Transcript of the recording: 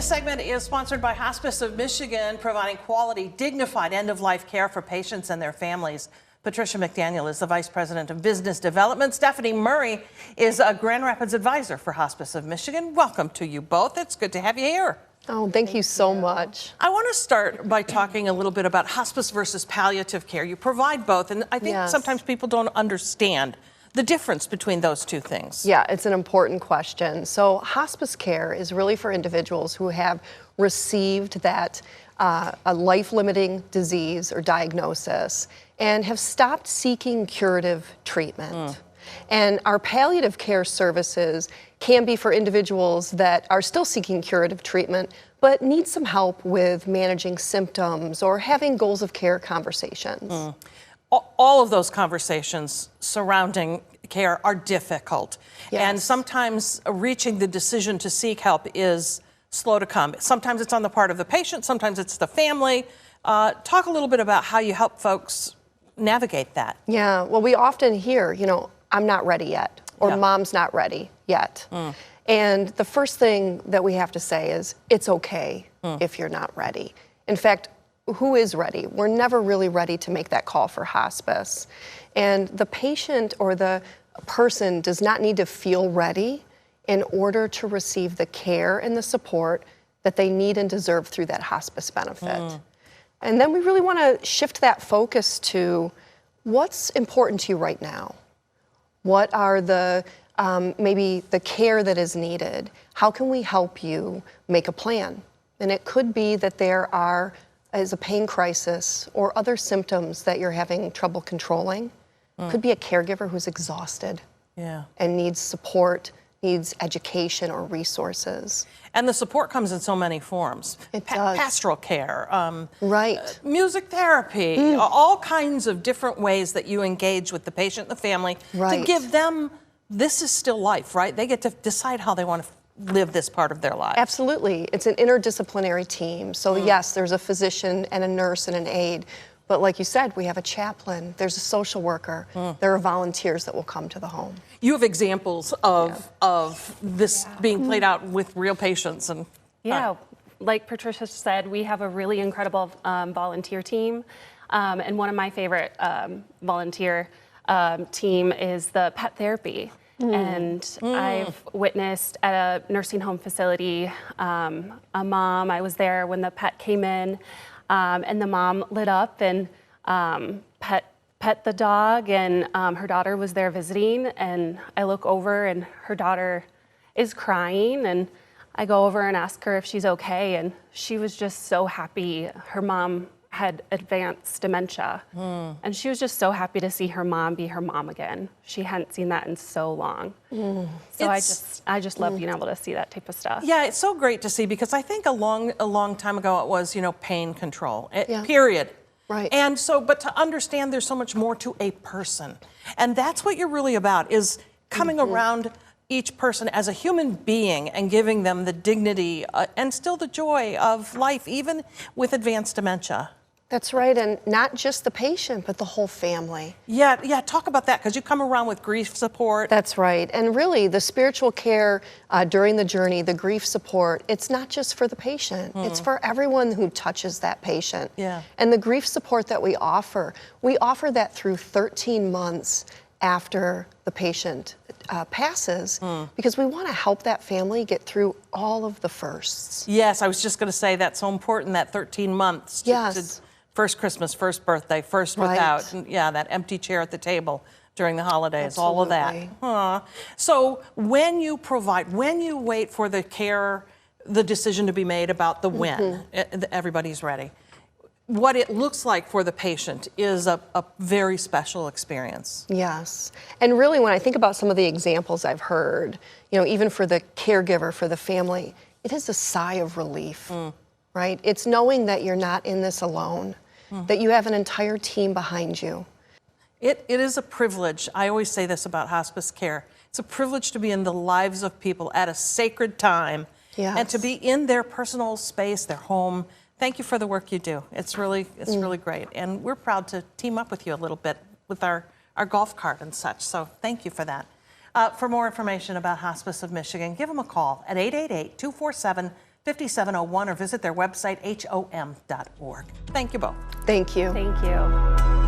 This segment is sponsored by Hospice of Michigan, providing quality, dignified end-of-life care for patients and their families. Patricia McDaniel is the Vice President of Business Development. Stephanie Murray is a Grand Rapids advisor for Hospice of Michigan. Welcome to you both. It's good to have you here. Oh, thank you so much. I want to start by talking a little bit about hospice versus palliative care. You provide both, and I think sometimes people don't understand the difference between those two things. Yeah, it's an important question. So hospice care is really for individuals who have received that a life-limiting disease or diagnosis and have stopped seeking curative treatment. And our palliative care services can be for individuals that are still seeking curative treatment but need some help with managing symptoms or having goals of care conversations. All of those conversations surrounding care are difficult. Yes. And sometimes reaching the decision to seek help is slow to come. Sometimes it's on the part of the patient, sometimes it's the family. Talk a little bit about how you help folks navigate that. Yeah, well, we often hear, I'm not ready yet, or mom's not ready yet. And the first thing that we have to say is, it's okay if you're not ready. In fact, who is ready? We're never really ready to make that call for hospice. And the patient or the person does not need to feel ready in order to receive the care and the support that they need and deserve through that hospice benefit. And then we really want to shift that focus to what's important to you right now. What are the maybe the care that is needed? How can we help you make a plan? And it could be that there is a pain crisis or other symptoms that you're having trouble controlling. Could be a caregiver who's exhausted and needs support, needs education or resources. And the support comes in so many forms. It does. Pastoral care, Music therapy, all kinds of different ways that you engage with the patient and the family to give them, this is still life, right? They get to decide how they want to live this part of their life. Absolutely. It's an interdisciplinary team. So yes, there's a physician and a nurse and an aide. But like you said, we have a chaplain, there's a social worker, there are volunteers that will come to the home. You have examples of this being played out with real patients. And like Patricia said, we have a really incredible volunteer team. And one of my favorite volunteer team is the pet therapy. And I've witnessed at a nursing home facility, a mom, I was there when the pet came in, and the mom lit up and pet the dog, and her daughter was there visiting, and I look over and her daughter is crying, and I go over and ask her if she's okay, and she was just so happy. Her mom had advanced dementia, and she was just so happy to see her mom be her mom again. She hadn't seen that in so long. So I just love being able to see that type of stuff. Yeah, it's so great to see, because I think a long time ago it was, pain control, period. Right. And so, but to understand there's so much more to a person. And that's what you're really about, is coming around each person as a human being and giving them the dignity and still the joy of life, even with advanced dementia. That's right, and not just the patient, but the whole family. Yeah, talk about that, because you come around with grief support. That's right, and really the spiritual care during the journey, the grief support, it's not just for the patient, it's for everyone who touches that patient. Yeah. And the grief support that we offer that through 13 months after the patient passes, because we want to help that family get through all of the firsts. Yes, I was just going to say that's so important, that 13 months. Yes. First Christmas, first birthday, first without, and that empty chair at the table during the holidays, all of that. So when you wait for the care, the decision to be made about the when, everybody's ready, what it looks like for the patient is a very special experience. Yes, and really when I think about some of the examples I've heard, even for the caregiver, for the family, it is a sigh of relief, right? It's knowing that you're not in this alone, that you have an entire team behind you. It is a privilege. I always say this about hospice care. It's a privilege to be in the lives of people at a sacred time and to be in their personal space, their home. Thank you for the work you do. It's really great. And we're proud to team up with you a little bit with our golf cart and such. So thank you for that. For more information about Hospice of Michigan, give them a call at 888-247 5701 or visit their website, hom.org. Thank you both. Thank you. Thank you.